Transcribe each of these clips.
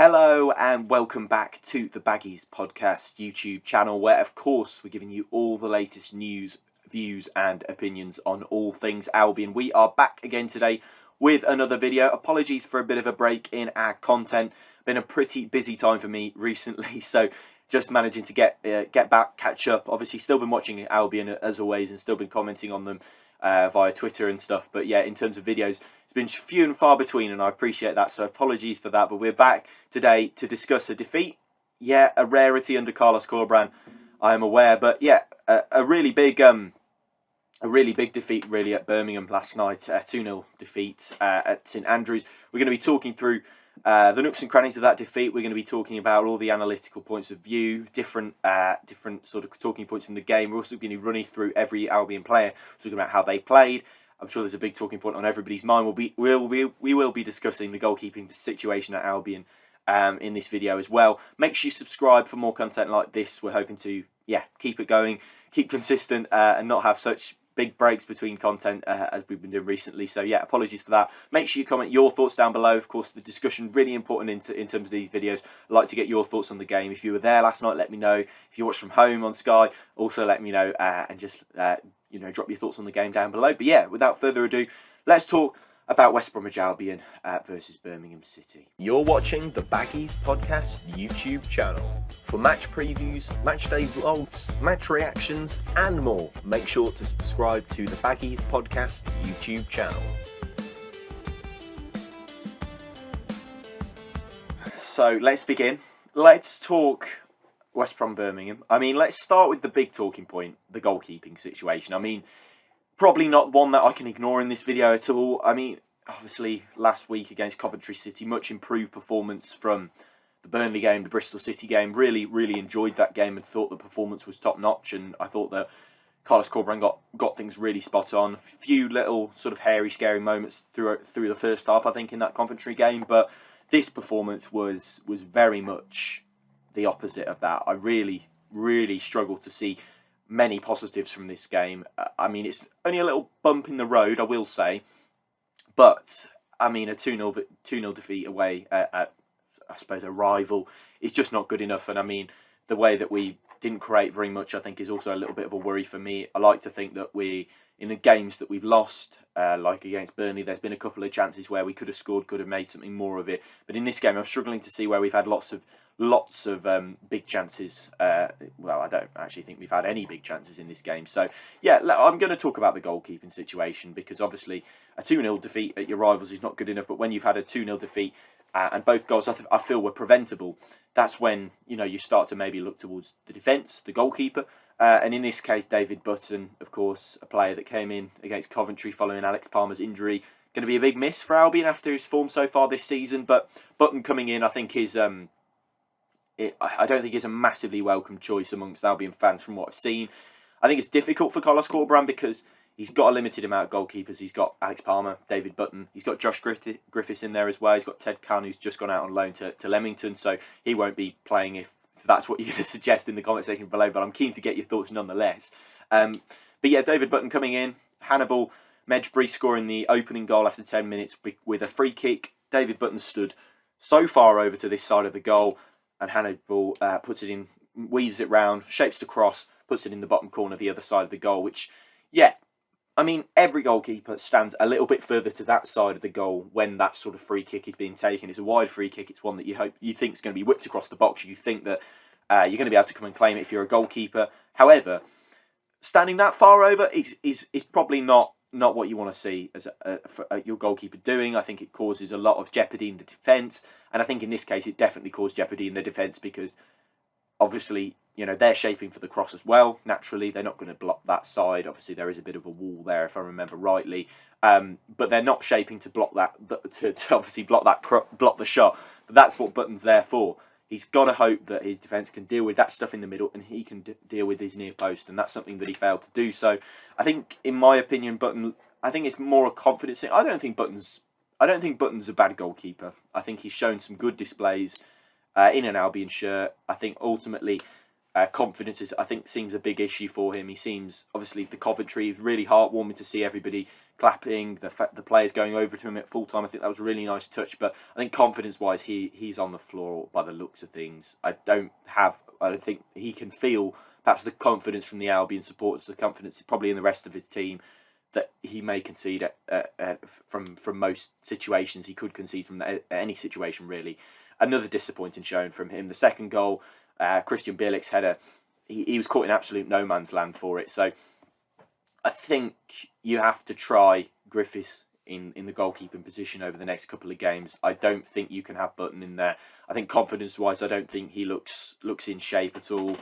Hello and welcome back to the Baggies Podcast YouTube channel, where of course we're giving you all the latest news, views and opinions on all things Albion. We are back again today with another video. Apologies for a bit of a break in our content. Been a pretty busy time for me recently, so just managing to get back, catch up. Obviously still been watching Albion as always and still been commenting on them via Twitter and stuff, but yeah, in terms of videos it's been few and far between, and I appreciate that, so apologies for that. But we're back today to discuss a defeat. Yeah, a rarity under Carlos Corberán, I am aware, but yeah, a really big defeat really at Birmingham last night. A 2-0 defeat at St Andrews. We're going to be talking through the nooks and crannies of that defeat. We're going to be talking about all the analytical points of view, different sort of talking points in the game. We're also going to be running through every Albion player, talking about how they played. I'm sure there's a big talking point on everybody's mind. We will be discussing the goalkeeping situation at Albion in this video as well. Make sure you subscribe for more content like this. We're hoping to keep it going, keep consistent, and not have such big breaks between content as we've been doing recently. So yeah, apologies for that. Make sure you comment your thoughts down below. Of course, the discussion really important in terms of these videos. I'd like to get your thoughts on the game. If you were there last night, let me know. If you watched from home on Sky, also let me know, and just drop your thoughts on the game down below. But yeah, without further ado, let's talk about West Bromwich Albion versus Birmingham City. You're watching the Baggies Podcast YouTube channel. For match previews, match day vlogs, match reactions and more, make sure to subscribe to the Baggies Podcast YouTube channel. So let's begin. Let's talk West Brom Birmingham. I mean, let's start with the big talking point, the goalkeeping situation. I mean, probably not one that I can ignore in this video at all. I mean, obviously, last week against Coventry City, much improved performance from the Burnley game, the Bristol City game. Really enjoyed that game and thought the performance was top-notch. And I thought that Carlos Corberán got things really spot on. A few little sort of hairy, scary moments through the first half, I think, in that Coventry game. But this performance was very much the opposite of that. I really struggled to see many positives from this game. I mean, it's only a little bump in the road, I will say, but I mean, a 2-0 defeat away at I suppose a rival is just not good enough. And I mean, the way that we didn't create very much, I think, is also a little bit of a worry for me. I like to think that in the games that we've lost, like against Burnley, there's been a couple of chances where we could have scored, could have made something more of it. But in this game, I'm struggling to see where we've had lots of big chances. Well, I don't actually think we've had any big chances in this game. So yeah, I'm going to talk about the goalkeeping situation, because obviously a 2-0 defeat at your rivals is not good enough. But when you've had a 2-0 defeat and both goals I feel were preventable, that's when you start to maybe look towards the defence, the goalkeeper. And in this case, David Button, of course, a player that came in against Coventry following Alex Palmer's injury. Going to be a big miss for Albion after his form so far this season. But Button coming in, I think, is I don't think it's a massively welcome choice amongst Albion fans from what I've seen. I think it's difficult for Carlos Corberán because he's got a limited amount of goalkeepers. He's got Alex Palmer, David Button. He's got Josh Griffiths in there as well. He's got Ted Khan, who's just gone out on loan to Leamington. So he won't be playing if that's what you're going to suggest in the comment section below. But I'm keen to get your thoughts nonetheless. But yeah, David Button coming in. Hannibal Mejbri scoring the opening goal after 10 minutes with a free kick. David Button stood so far over to this side of the goal, and Hannibal puts it in, weaves it round, shapes the cross, puts it in the bottom corner, the other side of the goal, which, yeah, I mean, every goalkeeper stands a little bit further to that side of the goal when that sort of free kick is being taken. It's a wide free kick. It's one that you think is going to be whipped across the box. You think that you're going to be able to come and claim it if you're a goalkeeper. However, standing that far over is probably not what you want to see as your goalkeeper doing. I think it causes a lot of jeopardy in the defence, and I think in this case it definitely caused jeopardy in the defence because obviously they're shaping for the cross as well. Naturally, they're not going to block that side. Obviously, there is a bit of a wall there, if I remember rightly, but they're not shaping to block that to obviously block the shot. But that's what Button's there for. He's got to hope that his defence can deal with that stuff in the middle and he can deal with his near post, and that's something that he failed to do. So I think, in my opinion, Button, I think it's more a confidence thing. I don't think Button's a bad goalkeeper. I think he's shown some good displays in an Albion shirt. I think ultimately Confidence I think seems a big issue for him. He seems, obviously, the Coventry, really heartwarming to see everybody clapping, the players going over to him at full time. I think that was a really nice touch. But I think confidence-wise, he's on the floor by the looks of things. I don't think he can feel perhaps the confidence from the Albion supporters, the confidence probably in the rest of his team, that he may concede from most situations. He could concede from any situation, really. Another disappointing showing from him. The second goal, Christian Bielik's header, he was caught in absolute no man's land for it. So I think you have to try Griffiths in the goalkeeping position over the next couple of games. I don't think you can have Button in there. I think confidence-wise, I don't think he looks in shape at all.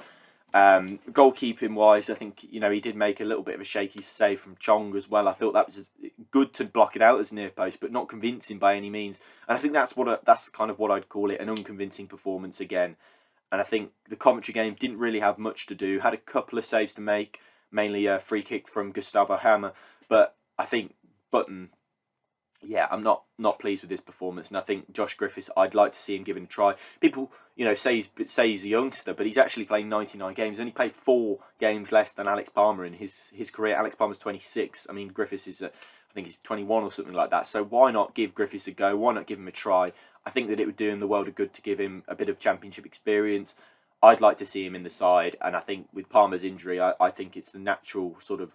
Goalkeeping-wise, I think he did make a little bit of a shaky save from Chong as well. I thought that was good to block it out as near post, but not convincing by any means. And I think that's kind of what I'd call it, an unconvincing performance again. And I think the Coventry game didn't really have much to do. Had a couple of saves to make, mainly a free kick from Gustavo Hammer. But I think Button, I'm not pleased with this performance. And I think Josh Griffiths, I'd like to see him given a try. People, say he's a youngster, but he's actually playing 99 games. He's only played 4 games less than Alex Palmer in his career. Alex Palmer's 26. I mean, Griffiths is, I think he's 21 or something like that. So why not give Griffiths a go? Why not give him a try? I think that it would do him the world of good to give him a bit of championship experience. I'd like to see him in the side, and I think with Palmer's injury, I think it's the natural sort of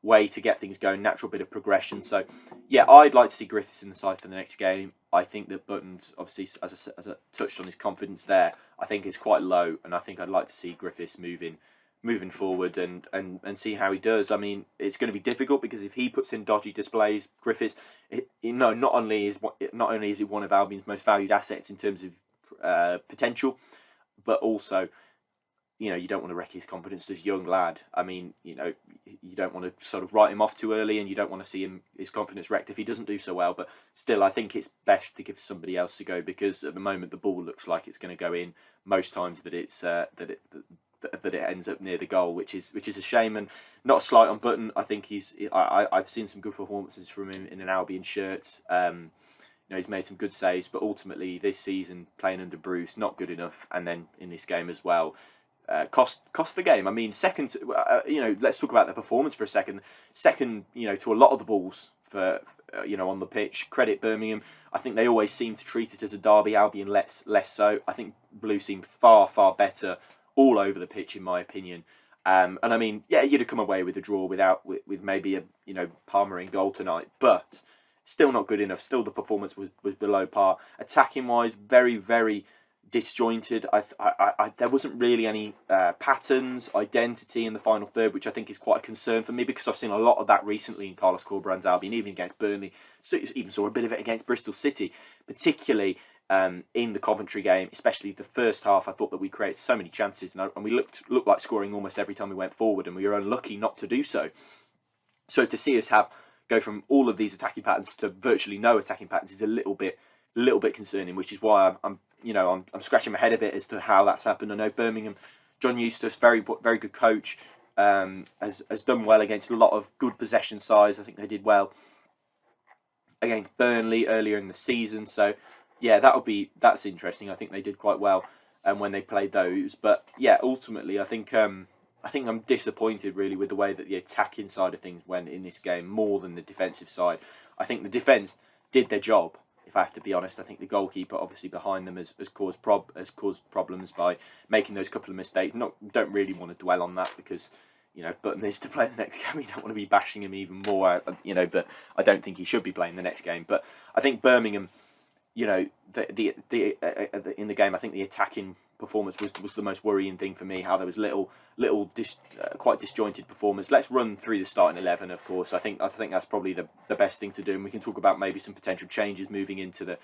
way to get things going, natural bit of progression. So, I'd like to see Griffiths in the side for the next game. I think that Button's, obviously, as I touched on his confidence there, I think it's quite low, and I think I'd like to see Griffiths moving forward and see how he does. I mean, it's going to be difficult because if he puts in dodgy displays, Griffiths, not only is he one of Albion's most valued assets in terms of potential, but also, you don't want to wreck his confidence as a young lad. I mean, you don't want to sort of write him off too early, and you don't want to see his confidence wrecked if he doesn't do so well. But still, I think it's best to give somebody else to go, because at the moment the ball looks like it's going to go in most times that it ends up near the goal, which is a shame. And not a slight on Button. I think I've seen some good performances from him in an Albion shirt. He's made some good saves, but ultimately this season playing under Bruce, not good enough, and then in this game as well. Cost the game. I mean, second, let's talk about the performance for a second. Second, to a lot of the balls for on the pitch. Credit Birmingham. I think they always seem to treat it as a derby. Albion less so. I think Blue seemed far better all over the pitch, in my opinion. And I mean, you'd have come away with a draw with maybe a Palmer in goal tonight, but still not good enough. Still, the performance was below par. Attacking wise, very disjointed. There wasn't really any patterns, identity in the final third, which I think is quite a concern for me, because I've seen a lot of that recently in Carlos Corberán's Albion, even against Burnley. So even saw a bit of it against Bristol City, particularly in the Coventry game, especially the first half. I thought that we created so many chances, and we looked like scoring almost every time we went forward, and we were unlucky not to do so. So to see us go from all of these attacking patterns to virtually no attacking patterns is a little bit concerning, which is why I'm scratching my head a bit as to how that's happened. I know Birmingham, John Eustace, very good coach, has done well against a lot of good possession sides. I think they did well against Burnley earlier in the season. So that's interesting. I think they did quite well when they played those. But ultimately, I think I'm disappointed really with the way that the attacking side of things went in this game more than the defensive side. I think the defence did their job. If I have to be honest, I think the goalkeeper, obviously behind them, has caused problems by making those couple of mistakes. Don't really want to dwell on that, because Button is to play the next game. We don't want to be bashing him even more, But I don't think he should be playing the next game. But I think Birmingham, in the game, I think the attacking performance was the most worrying thing for me. How there was quite disjointed performance. Let's run through the starting 11. Of course, I think that's probably the best thing to do, and we can talk about maybe some potential changes moving into the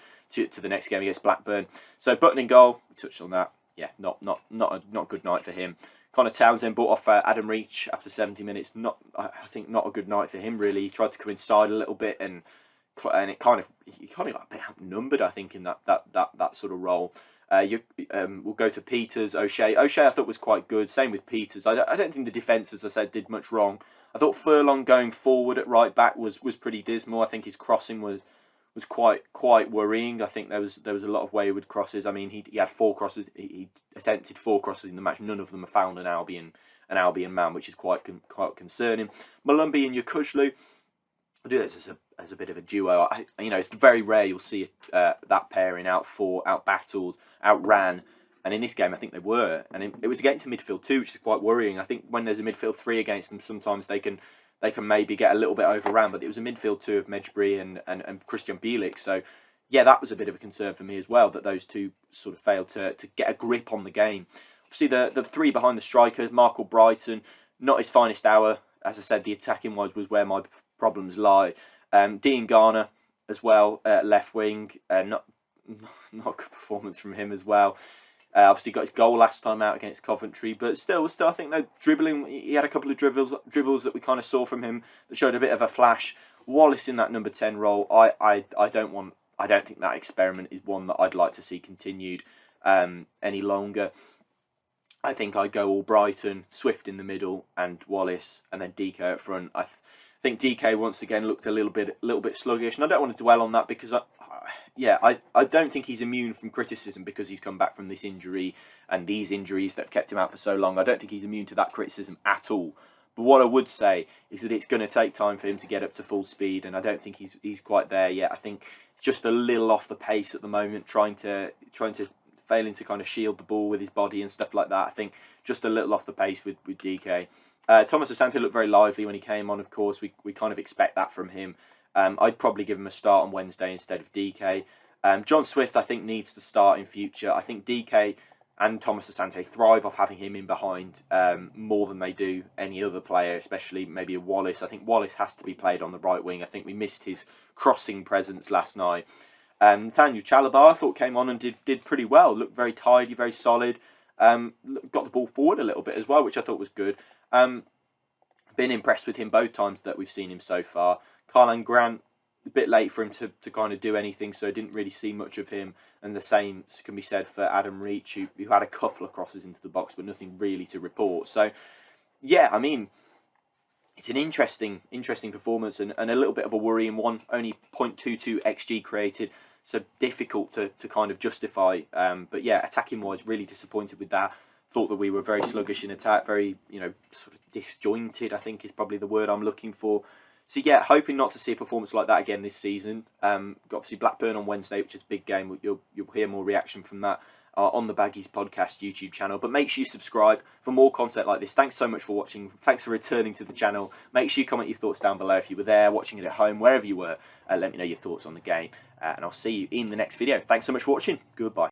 next game against Blackburn. So Button in goal, we touched on that. Not a good night for him. Connor Townsend brought off Adam Reach after 70 minutes. I think not a good night for him really. He tried to come inside a little bit, and he kind of got a bit outnumbered, I think, in that sort of role. We'll go to Peters, O'Shea. O'Shea I thought was quite good. Same with Peters. I don't think the defence, as I said, did much wrong. I thought Furlong going forward at right back was pretty dismal. I think his crossing was was quite worrying. I think there was a lot of wayward crosses. I mean, he had 4 crosses. He attempted 4 crosses in the match. None of them have found an Albion man, which is quite concerning. Malumbi and Yokuşlu, I do this as a bit of a duo. It's very rare you'll see that pairing out-battled, outran. And in this game, I think they were. And it was against a midfield 2, which is quite worrying. I think when there's a midfield 3 against them, sometimes they can maybe get a little bit overran. But it was a midfield 2 of Mejbri and Christian Bielik. So, yeah, that was a bit of a concern for me as well, that those two sort of failed to get a grip on the game. Obviously, the 3 behind the strikers, Mark Brighton, not his finest hour. As I said, the attacking-wise was where my problems lie. Dean Garner as well, left wing, not a good performance from him as well. Obviously got his goal last time out against Coventry, but still I think though dribbling, he had a couple of dribbles that we kind of saw from him that showed a bit of a flash. Wallace in that number 10 role, I don't think that experiment is one that I'd like to see continued any longer. I think I'd go all Brighton, Swift in the middle, and Wallace, and then DK up front. I think DK once again looked a little bit sluggish, and I don't want to dwell on that because I don't think he's immune from criticism because he's come back from this injury and these injuries that have kept him out for so long. I don't think he's immune to that criticism at all. But what I would say is that it's going to take time for him to get up to full speed, and I don't think he's quite there yet. I think he's just a little off the pace at the moment, failing to kind of shield the ball with his body and stuff like that. I think just a little off the pace with DK. Thomas Asante looked very lively when he came on, of course. We kind of expect that from him. I'd probably give him a start on Wednesday instead of DK. John Swift, I think, needs to start in future. I think DK and Thomas Asante thrive off having him in behind more than they do any other player, especially maybe a Wallace. I think Wallace has to be played on the right wing. I think we missed his crossing presence last night. Nathaniel Chalobah, I thought, came on and did pretty well. Looked very tidy, very solid. Got the ball forward a little bit as well, which I thought was good. Been impressed with him both times that we've seen him so far. Karlan Grant, a bit late for him to kind of do anything, so I didn't really see much of him. And the same can be said for Adam Reach, who had a couple of crosses into the box, but nothing really to report. So, yeah, I mean, it's an interesting performance and a little bit of a worrying one. Only 0.22 XG created, so difficult to kind of justify. But yeah, attacking-wise, really disappointed with that. Thought that we were very sluggish in attack, very, sort of disjointed, I think is probably the word I'm looking for. So yeah, hoping not to see a performance like that again this season. Got obviously Blackburn on Wednesday, which is a big game. You'll hear more reaction from that on the Baggies Podcast YouTube channel. But make sure you subscribe for more content like this. Thanks so much for watching. Thanks for returning to the channel. Make sure you comment your thoughts down below if you were there, watching it at home, wherever you were. Let me know your thoughts on the game. And I'll see you in the next video. Thanks so much for watching. Goodbye.